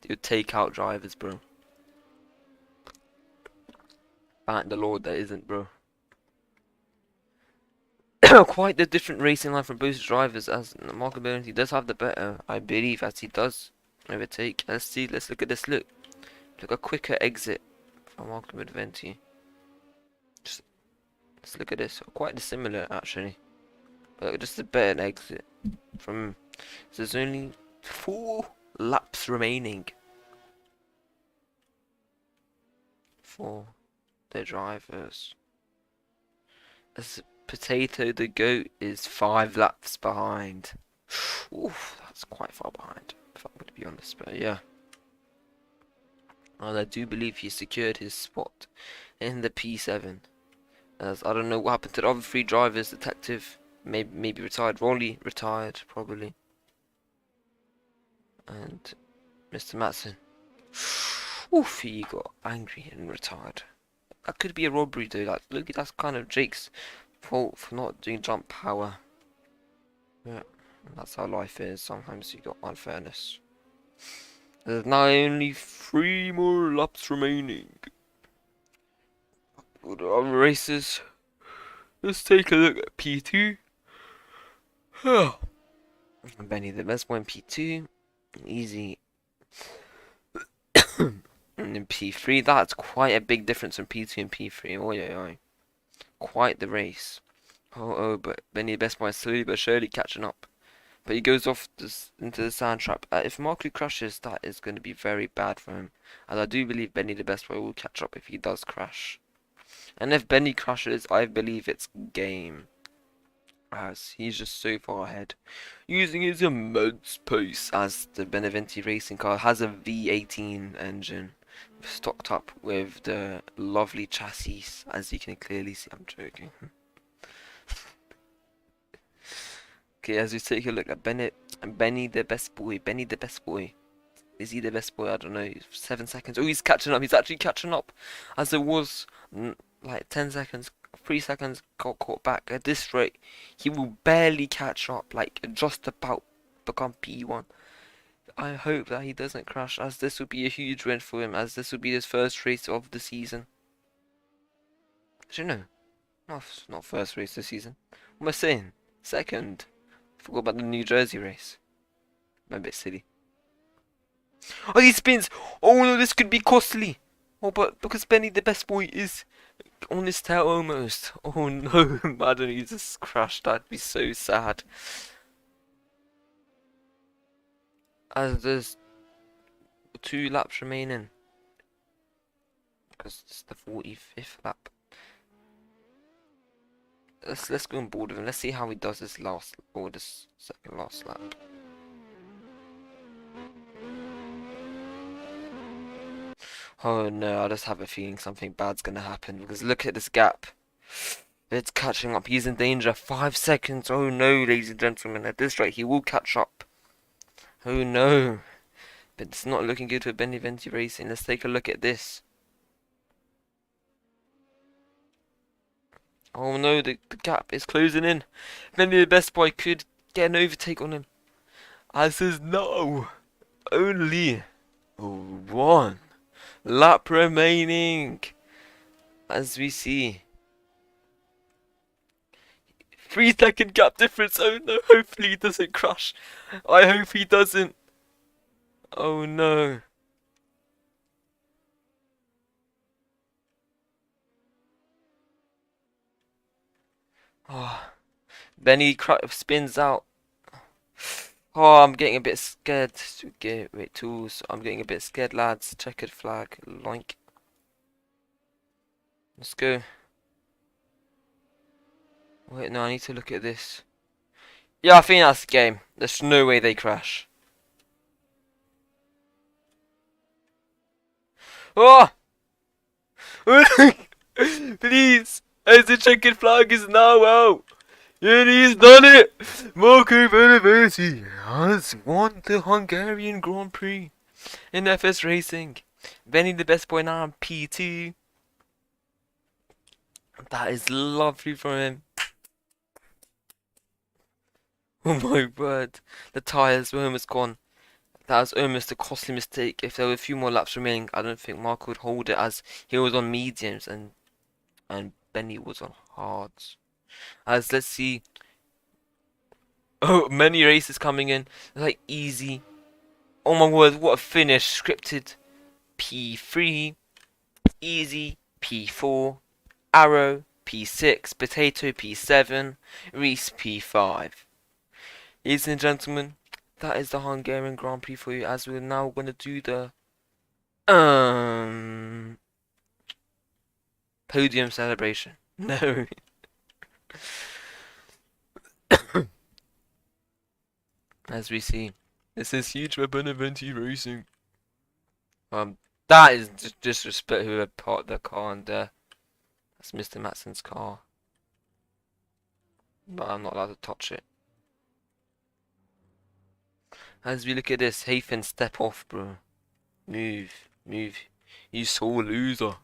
S1: They would take out drivers, bro. Thank the Lord there isn't, bro. Quite the different racing line from both drivers, as Marco Beneventi does have the better, I believe, as he does overtake. Let's see, let's look at this. Look a quicker exit from Marco Beneventi. Let's look at this. Quite similar, actually, but just a better exit from him. So there's only 4 laps remaining for the drivers. As Potato the Goat is 5 laps behind. Oof, that's quite far behind, if I'm going to be honest, but yeah. And I do believe he secured his spot in the P7. As I don't know what happened to the other 3 drivers. Detective maybe retired. Rolly retired, probably. And Mr. Matson. Oof, he got angry and retired. That could be a robbery though. Like, look, that's kind of Jake's fault for not doing jump power. Yeah, that's how life is. Sometimes you got unfairness. There's now only 3 more laps remaining. For the other races, let's take a look at P2. Benny the best one, P2. Easy. And in P3, that's quite a big difference from P2 and P3. Oh yeah, quite the race. Oh, but Benny the best boy is slowly but surely catching up. But he goes off into the sand trap. If Marku crashes, that is going to be very bad for him. And I do believe Benny the best boy will catch up if he does crash. And if Benny crashes, I believe it's game. As he's just so far ahead. Using his immense pace, as the Beneventi racing car has a V18 engine. Stocked up with the lovely chassis, as you can clearly see. I'm joking. Okay, as we take a look at Benny the best boy. Benny the best boy. Is he the best boy? I don't know. 7 seconds. Oh, he's catching up. He's actually catching up. As it was like 10 seconds, 3 seconds got caught back. At this rate, he will barely catch up. Like just about become P1. I hope that he doesn't crash, as this would be a huge win for him, as this would be his first race of the season. Actually, no. Not first race of the season. What am I saying? Second. Forgot about the New Jersey race. I'm a bit silly. Oh, he spins! Oh no, this could be costly! Oh, but because Benny the best boy is on his tail almost. Oh no, imagine he just crashed. That'd be so sad. As there's 2 laps remaining. Because it's the 45th lap. Let's go on board with him. Let's see how he does this last or this second last lap. Oh no, I just have a feeling something bad's gonna happen because look at this gap. It's catching up. He's in danger. 5 seconds. Oh no, ladies and gentlemen. At this rate, he will catch up. Oh no. But it's not looking good for Beneventi Racing. Let's take a look at this. Oh no, the gap is closing in. Benny the best boy could get an overtake on him. As says no. Only 1 lap remaining. As we see. 3-second gap difference. Oh no, hopefully he doesn't crash. I hope he doesn't. Oh no. Oh, Benny spins out. Oh, I'm getting a bit scared. Wait, tools. I'm getting a bit scared, lads. Checkered flag. Loink. Let's go. Wait, no, I need to look at this. Yeah, I think that's the game. There's no way they crash. Oh! Please! As the checkered flag is now out! And he's done it! Marco Beneventi has won the Hungarian Grand Prix in FS Racing. Benny the best boy now on P2. That is lovely from him. Oh my word. The tyres were almost gone. That was almost a costly mistake. If there were a few more laps remaining, I don't think Marco would hold it, as he was on mediums and Benny was on hards. As let's see. Oh, many races coming in. Like easy. Oh my word, what a finish. Scripted P3. Easy P4. Arrow P6. Potato P7. Reese P5. Ladies and gentlemen, that is the Hungarian Grand Prix for you, as we're now going to do the podium celebration. No. As we see, this is huge for Beneventi Racing. That is disrespect who had parked their car in there. That's Mr. Matson's car. But I'm not allowed to touch it. As we look at this, Hafen, step off, bro. Move. You sore loser.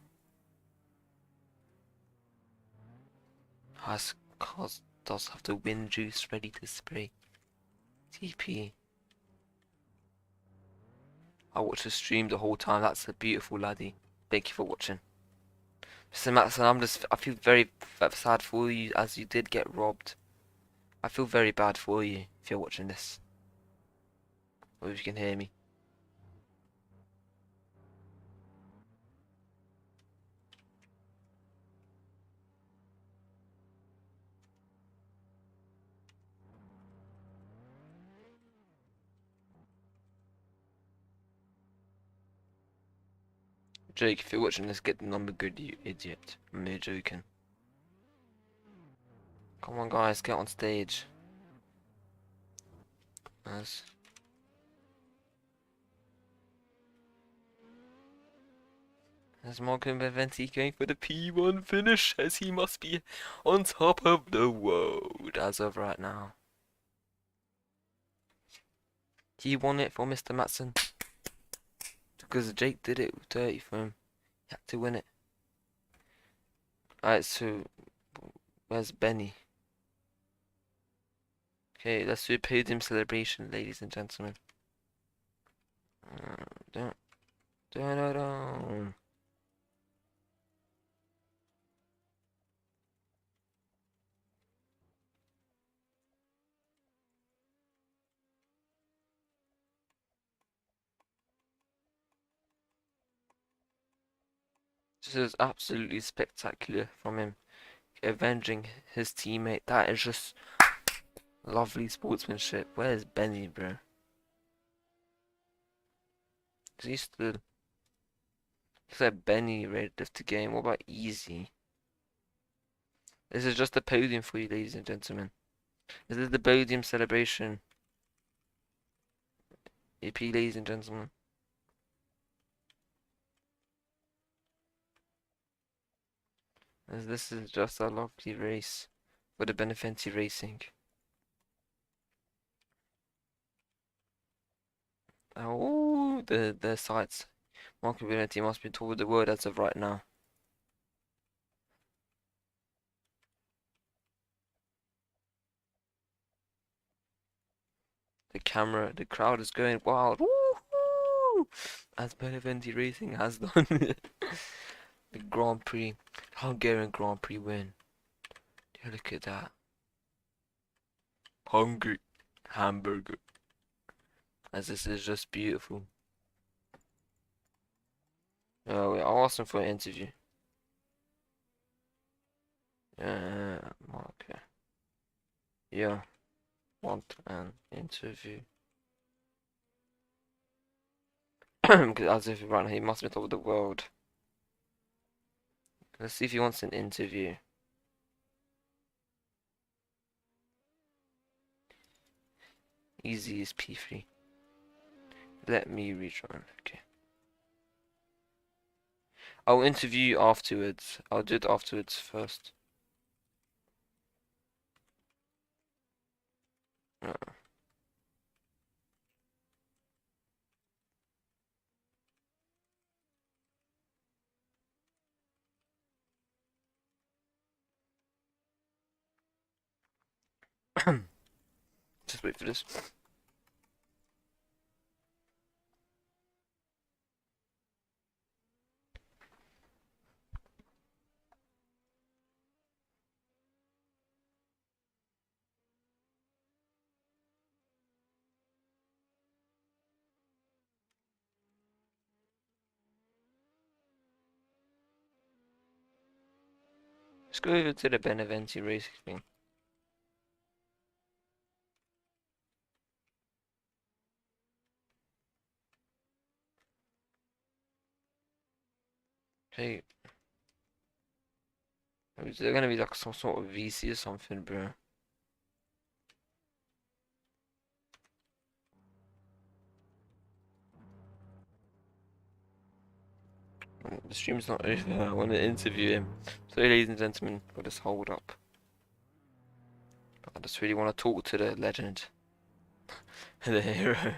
S1: Has cars does have the wind juice ready to spray. TP. I watched the stream the whole time. That's a beautiful laddie. Thank you for watching. Mr. Matson, I feel very sad for you as you did get robbed. I feel very bad for you if you're watching this. Or if you can hear me. Jake, if you're watching this, get the number good, you idiot. I'm only joking. Come on, guys, get on stage. As Morgan Beventi going for the P1 finish, as he must be on top of the world as of right now. He won it for Mr. Matson. Because Jake did it dirty for him. He had to win it. Alright, so where's Benny? Okay, let's do a podium celebration, ladies and gentlemen. Dun, dun, dun, dun. This is absolutely spectacular from him, avenging his teammate. That is just lovely sportsmanship. Where's Benny, bro? Is he still? Looks like Benny ready to lift the game. What about Easy? This is just a podium for you, ladies and gentlemen. This is the podium celebration. EP, ladies and gentlemen. As this is just a lovely race for the Beneventi Racing. Oh, the sights. Marco Beneventi must be told the word as of right now. The camera, the crowd is going wild. Woohoo! As Beneventi Racing has done. The Grand Prix, Hungarian Grand Prix win. Yeah, look at that. Hungry hamburger. As this is just beautiful. Oh wait, I'll ask him for an interview. Okay. Yeah, want an interview. Because as if right now he must be top of the world. Let's see if he wants an interview. Easy is P3. Let me rejoin. Okay. I'll interview you afterwards. I'll do it afterwards first. Just wait for this. Let's go over to the Beneventi Racing thing. Okay. Is there gonna be like some sort of VC or something, bro? The stream's not over. I want to interview him. Sorry, ladies and gentlemen, for this hold up. I just really want to talk to the legend, the hero.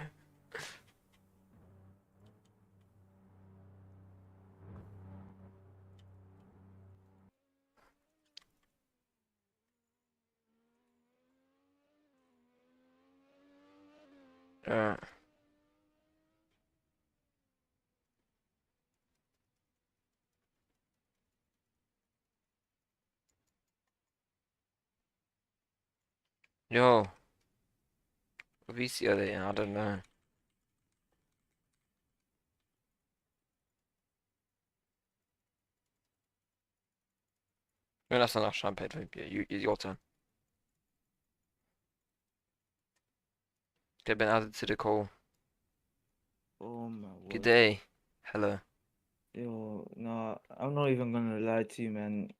S1: Yo, VC are they? I don't know. No, that's not enough champagne. Yeah, it's your turn. They've been added to the call.
S2: Oh my
S1: Good
S2: word.
S1: day. Hello.
S2: Yo, nah, I'm not even gonna lie to you, man.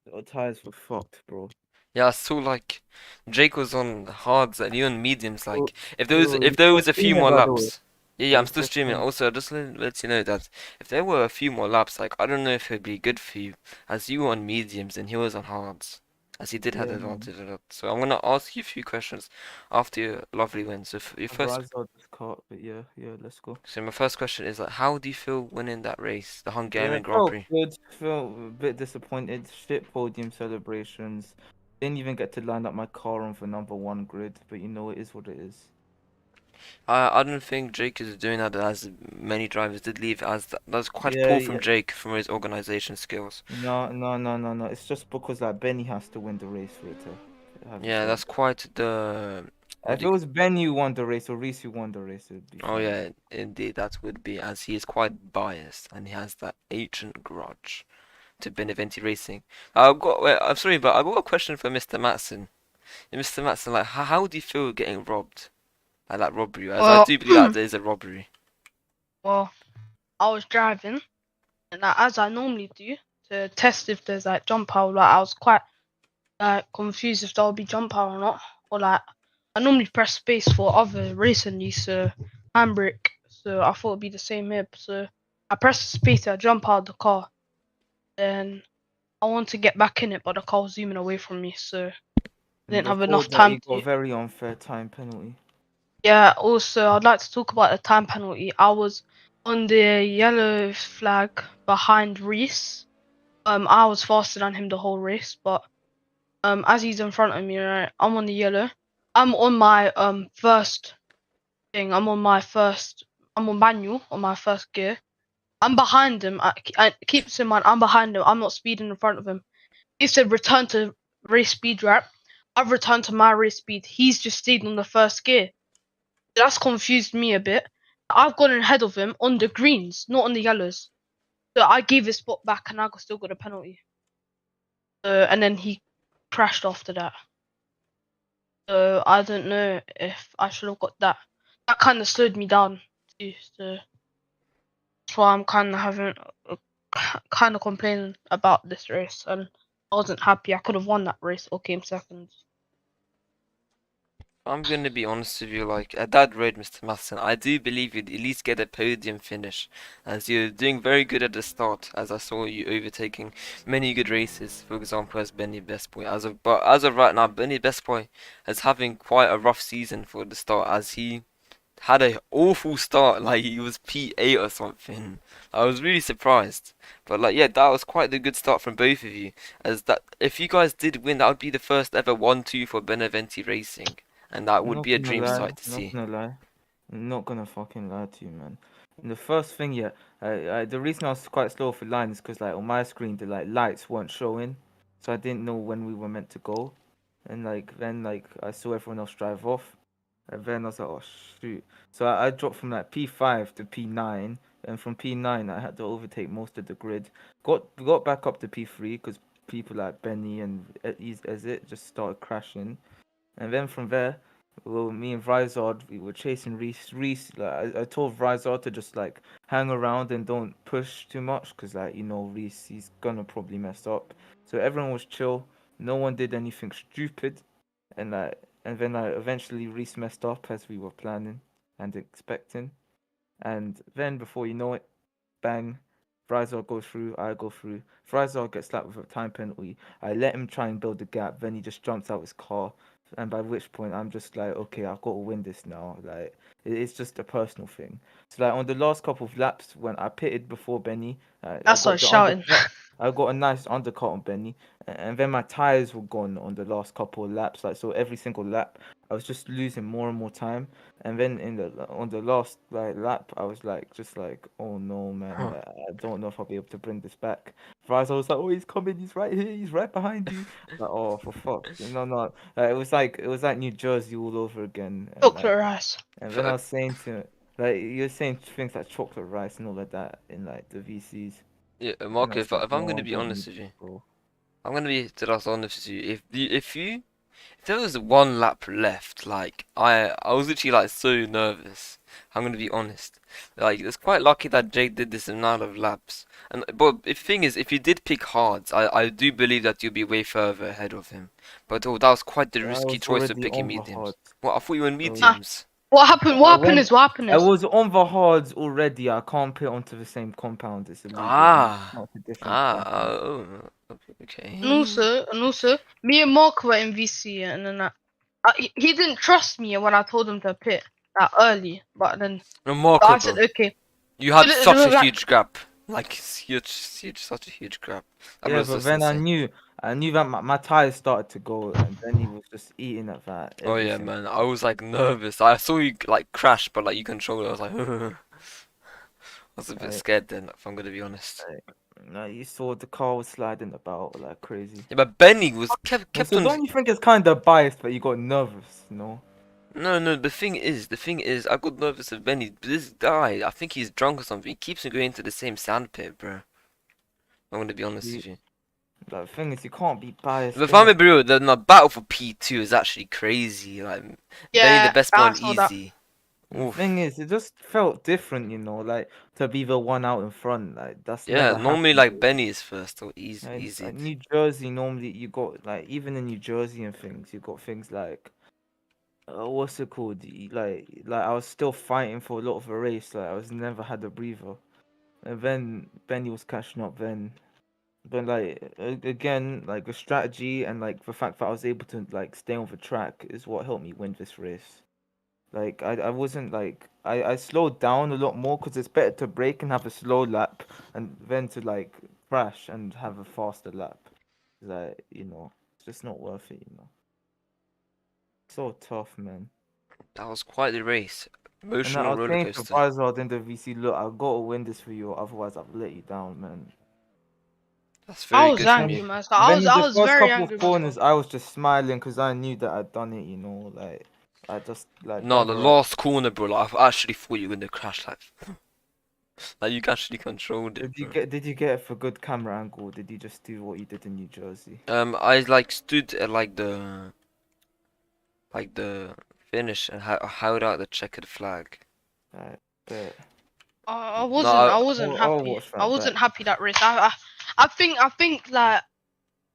S2: The tires were fucked, bro.
S1: Yeah, I saw like Jake was on hards and you on mediums.
S2: Yo,
S1: Like if
S2: you
S1: there
S2: still
S1: was a few
S2: streaming,
S1: more
S2: by the way?
S1: laps. Yeah,
S2: Are
S1: yeah, I'm
S2: you
S1: still
S2: still
S1: streaming.
S2: streaming?
S1: Also, just let you know that if there were a few more laps, like I don't know if it'd be good for you, as you were on mediums and he was on hards, as he did have
S2: Yeah,
S1: the
S2: man.
S1: advantage of that. So I'm gonna ask you a few questions after your lovely win. So your
S2: I've
S1: first,
S2: razzed out this cart, but yeah, let's go.
S1: so my first question is like, how do you feel winning that race, the
S2: Yeah,
S1: Hungarian Grand
S2: felt
S1: Prix?
S2: good. Felt a bit disappointed. Shit podium celebrations. Didn't even get to line up my car on for number one grid, but you know it is what it is.
S1: I don't think Jake is doing that as many drivers did leave as that's quite
S2: Yeah,
S1: poor
S2: yeah.
S1: from Jake from his organization skills.
S2: No. It's just because like Benny has to win the race for it to have its
S1: Yeah, that's
S2: weight.
S1: quite the what
S2: If
S1: do
S2: it
S1: you,
S2: was Benny who won the race or Reese who won the race, it'd be
S1: oh
S2: fine.
S1: yeah, indeed that would be as he is quite biased and he has that ancient grudge to Beneventi Racing. I'm sorry, but I got a question for Mr. Matson. Mr. Matson, like how do you feel getting robbed? Like that robbery, as I
S3: Well,
S1: do believe that there is a robbery.
S3: well, I was driving, and as I normally do, to test if there's like jump power. Like I was quite like confused if there would be jump power or not. Or like I normally press space for other recently, so handbrake. So I thought it'd be the same here. So I pressed space to jump out of the car. Then I want to get back in it, but the car was zooming away from me, so I
S2: And
S3: didn't have
S2: before
S3: enough
S2: that,
S3: time
S2: you got
S3: to.
S2: a very unfair time penalty.
S3: Yeah, also I'd like to talk about the time penalty. I was on the yellow flag behind Reese. I was faster than him the whole race, but as he's in front of me, right, I'm on the yellow. I'm on my first thing. I'm on manual on my first gear. I'm behind him. I keeps in mind I'm behind him. I'm not speeding in front of him. He said return to race speed, right? I've returned to my race speed. He's just stayed on the first gear. That's confused me a bit. I've gone ahead of him on the greens, not on the yellows. So I gave his spot back and I still got a penalty. And then he crashed after that. So I don't know if I should have got that. That kind of slowed me down too. So that's why I'm kind of having, kind of complaining about this race, and I wasn't happy. I could have won that race or came second.
S1: I'm gonna be honest with you, like at that rate, Mr. Matson, I do believe you'd at least get a podium finish, as you're doing very good at the start, as I saw you overtaking many good races, for example, as Benny Best Boy. But as of right now, Benny Best Boy is having quite a rough season for the start, as he had a awful start, like he was P8 or something. I was really surprised. But like yeah, that was quite the good start from both of you. As that if you guys did win, that would be the first ever 1-2 for Beneventi Racing. And that
S2: I'm
S1: would
S2: not
S1: be a
S2: gonna
S1: dream
S2: lie.
S1: sight to
S2: I'm not
S1: see.
S2: gonna lie. I'm not gonna fucking lie to you, man. And the first thing, yeah, the reason I was quite slow for line is because like on my screen the like lights weren't showing, so I didn't know when we were meant to go, and like then like I saw everyone else drive off, and then I was like, oh shoot. So I dropped from like P5 to P9, and from P9 I had to overtake most of the grid. Got back up to P3 because people like Benny and Ezit just started crashing. And then from there, well, me and Vrizard, we were chasing Reese. Like, I told Vrizard to just like hang around and don't push too much, cause like you know Reese, he's gonna probably mess up. So everyone was chill. No one did anything stupid, and and then eventually Reese messed up as we were planning and expecting. And then before you know it, bang, Vrizard goes through, I go through. Vrizard gets slapped with a time penalty. I let him try and build the gap, then he just jumps out his car. And by which point I'm just like, okay, I've got to win this now. Like it's just a personal thing. So like on the last couple of laps when I pitted before Benny, I
S3: That's what I
S2: got
S3: was
S2: the
S3: shouting.
S2: undercut. I got a nice undercut on Benny, and then my tires were gone on the last couple of laps. Like so, every single lap, I was just losing more and more time. And then on the last like lap, I was like, just like, oh no, man, like, I don't know if I'll be able to bring this back. Fries, I was like, oh, he's coming, he's right here, he's right behind you. Like, oh, for fuck, no, no. It was like New Jersey all over again, and
S3: Chocolate
S2: like,
S3: rice.
S2: and then I was saying to like, you're saying things like chocolate rice and all of that in like the VCs,
S1: Yeah,
S2: and I
S1: Marco,
S2: was like,
S1: if I'm
S2: no,
S1: gonna
S2: I
S1: be
S2: don't need
S1: honest with
S2: this,
S1: you,
S2: bro.
S1: I'm gonna be just honest with you. If there was one lap left, like I was literally like so nervous. I'm gonna be honest. Like it's quite lucky that Jake did this amount of laps. And but the thing is, if you did pick hards, I do believe that you'll be way further ahead of him. But oh, that was quite the
S2: I
S1: risky
S2: was
S1: choice of
S2: already
S1: picking
S2: on the hard.
S1: mediums. Well, I thought you were
S2: So
S3: Ah,
S1: mediums.
S3: what happened?
S2: I
S3: What happened
S2: I
S3: is
S2: was on the hards already. I can't put it onto the same compound. It's illegal. You need to
S1: Ah,
S2: count a different compound.
S1: oh, okay, okay.
S3: and also, me and Mark were in VC, and then he didn't trust me when I told him to pit that early. But then
S1: No,
S3: I said,
S1: Marco,
S3: okay.
S1: you had such a
S3: Like,
S1: huge gap. Like such a huge gap. That
S2: Yeah,
S1: was
S2: but
S1: just
S2: then
S1: insane.
S2: I knew that my tires started to go, and then he was just eating at that
S1: Oh
S2: every
S1: yeah,
S2: single
S1: man. I
S2: time.
S1: was like nervous. I saw you like crash, but like you controlled it. I was like, I was a bit
S2: Like,
S1: scared then, if I'm gonna be honest.
S2: like you saw the car was sliding about like crazy.
S1: Yeah, but Benny was kept
S2: Also,
S1: on.
S2: don't you think it's kind of biased that you got nervous? You know?
S1: No, no. The thing is, I got nervous with Benny. This guy, I think he's drunk or something. He keeps on going to the same sandpit, bro. I'm gonna be honest
S2: You,
S1: with you.
S2: the thing is, you can't be biased
S1: But if
S2: in
S1: I'm
S2: it.
S1: be real, the battle for P2 is actually crazy. Like Benny the
S3: yeah,
S1: best boy
S3: I
S1: on
S3: saw that.
S1: easy.
S2: The thing
S1: Oof.
S2: is, it just felt different, you know, like to be the one out in front. Like that's
S1: Yeah,
S2: never
S1: normally
S2: happened.
S1: like Benny is first or easy.
S2: Like New Jersey, normally you got like even in New Jersey and things, you got things like what's it called? Like I was still fighting for a lot of the race. Like I was never had a breather, and then Benny was catching up. Then, but like again, like the strategy and like the fact that I was able to like stay on the track is what helped me win this race. Like I wasn't like I slowed down a lot more because it's better to brake and have a slow lap and then to like crash and have a faster lap. Like it's just not worth it. So tough, man.
S1: That was quite the race.
S2: And I
S1: Emotional
S2: was
S1: roller
S2: saying to
S1: coaster.
S2: Vizard in the VC, look, I've got to win this for you, otherwise I've let you down, man.
S1: That's
S3: I
S1: very
S3: was
S1: good from
S3: angry,
S1: you.
S3: man.
S2: And then in
S3: I
S2: the
S3: was
S2: first
S3: very
S2: couple
S3: angry
S2: of
S3: myself.
S2: corners, I was just smiling because I knew that I'd done it. Like I just like
S1: No,
S2: done
S1: the
S2: the right.
S1: last corner, bro. Like, I actually thought you were gonna crash. Like you actually controlled it, bro.
S2: Did you get it for good camera angle? Or did you just do what you did in New Jersey?
S1: I like stood at like the finish and held out the checkered flag.
S2: Right, bet.
S3: I
S1: No,
S3: wasn't. I wasn't
S2: I'll
S3: happy.
S2: watch
S3: I
S2: that back.
S3: wasn't happy that race. I think like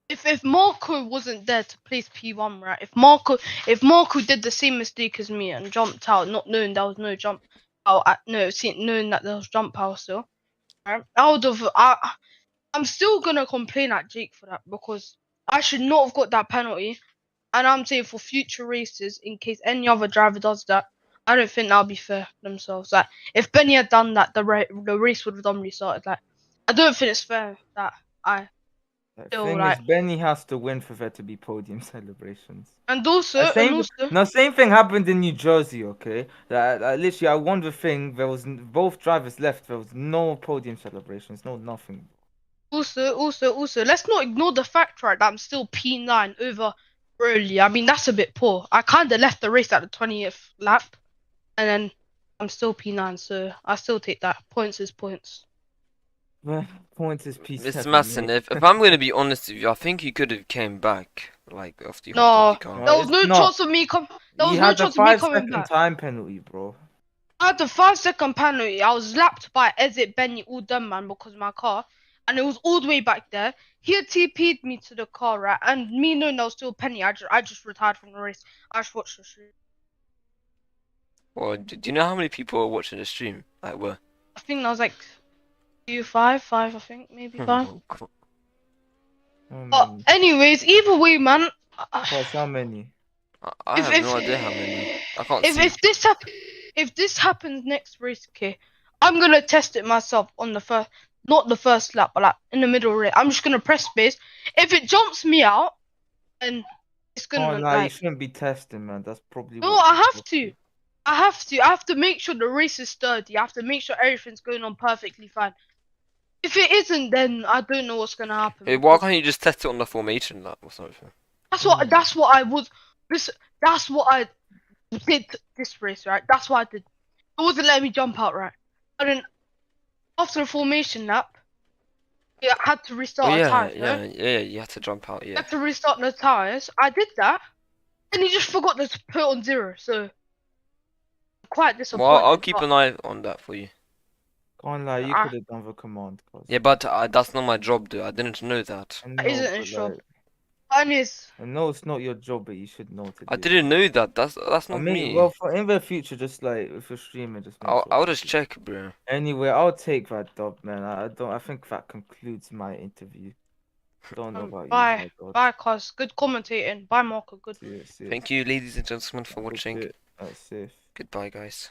S3: if Marco wasn't there to place P1, right? If Marco did the same mistake as me and jumped out, not knowing there was no jump out, knowing that there was jump out still, right? I would have. I'm still gonna complain at Jake for that because I should not have got that penalty. And I'm saying for future races, in case any other driver does that, I don't think that'll be fair themselves. Like if Benny had done that, the race would have done restarted. Like I don't think it's fair that I
S2: The
S3: still
S2: thing is,
S3: like.
S2: Benny has to win for there to be podium celebrations.
S3: And also, and also,
S2: Same thing happened in New Jersey. Okay, literally, I won the thing. There was both drivers left. There was no podium celebrations, no nothing.
S3: also, let's not ignore the fact, right, that I'm still P9 over Broly. I mean, that's a bit poor. I kind of left the race at the 20th lap, and then I'm still P9, so I still take that. Points is points.
S2: Well, points is
S1: Mr.
S2: P7,
S1: Masson,
S2: mate.
S1: if I'm gonna be honest with you, I think you could have came back like after you hopped off the
S3: No,
S1: car.
S2: No,
S3: there was
S2: it's
S3: no
S2: not.
S3: chance of me come. There
S2: You
S3: was no
S2: had the
S3: chance of me
S2: five
S3: coming
S2: second
S3: back.
S2: time penalty, bro.
S3: I had the 5 second penalty. I was lapped by Exit Benny all done, man, because of my car, and it was all the way back there. He had TP'd me to the car, right? And me knowing there was still a penny, I just retired from the race. I just watched the stream.
S1: Or do you know how many people were watching the stream? Like, were?
S3: I think that was like five, I think, maybe five.
S1: Oh, God.
S2: How
S3: But
S2: many?
S3: anyways, either way, man.
S2: Plus, how many?
S1: I
S3: If
S1: have
S3: if
S1: no idea how many. I can't
S3: if
S1: see.
S3: if this happens, if this happens next race, okay, I'm gonna test it myself on the first, not the first lap, but like in the middle race. I'm just gonna press space. If it jumps me out, then it's
S2: Oh,
S3: gonna
S2: nah, you
S3: like.
S2: shouldn't be testing, man. That's probably
S3: No,
S2: what
S3: I
S2: people
S3: have to. I have to make sure the race is sturdy. I have to make sure everything's going on perfectly fine. If it isn't, then I don't know what's gonna happen
S1: Hey, why
S3: because
S1: can't you just test it on the formation lap or something?
S3: that's what I was. This that's what I did this race, right? That's what I did. It wasn't letting me jump out, right? And then after the formation lap, yeah, I had to
S1: Oh
S3: restart the
S1: yeah,
S3: tires, no?
S1: yeah, yeah. You had to jump out.
S3: I
S1: Yeah.
S3: had to restart the tires. I did that, and he just forgot to put it on zero. So quite
S1: Well, I'll
S3: disappointed.
S1: keep
S3: But
S1: an eye on that for you.
S2: Can't lie, you
S3: I,
S2: could have done the command, cause
S1: Yeah, but
S3: that
S1: that's not my job, dude. I didn't know that.
S2: I know,
S3: isn't his
S2: but
S3: job.
S2: like,
S3: Anyways,
S2: I know it's not your job, but you should know to
S1: I
S2: do it.
S1: didn't know that. That's
S2: I
S1: not
S2: mean, well,
S1: me.
S2: for in the future, just like if you're streaming, just make sure
S1: I'll
S2: to
S1: just
S2: do.
S1: check, bro.
S2: Anyway, I'll take that dub, man. I don't. I think that concludes my interview. Don't know about you,
S3: bye,
S2: my God.
S3: bye, cuz good commentating. Bye, Marco. Good.
S2: See it. See it.
S1: Thank you, ladies and gentlemen, for
S2: That's
S1: watching.
S2: it. That's safe.
S1: Goodbye, guys.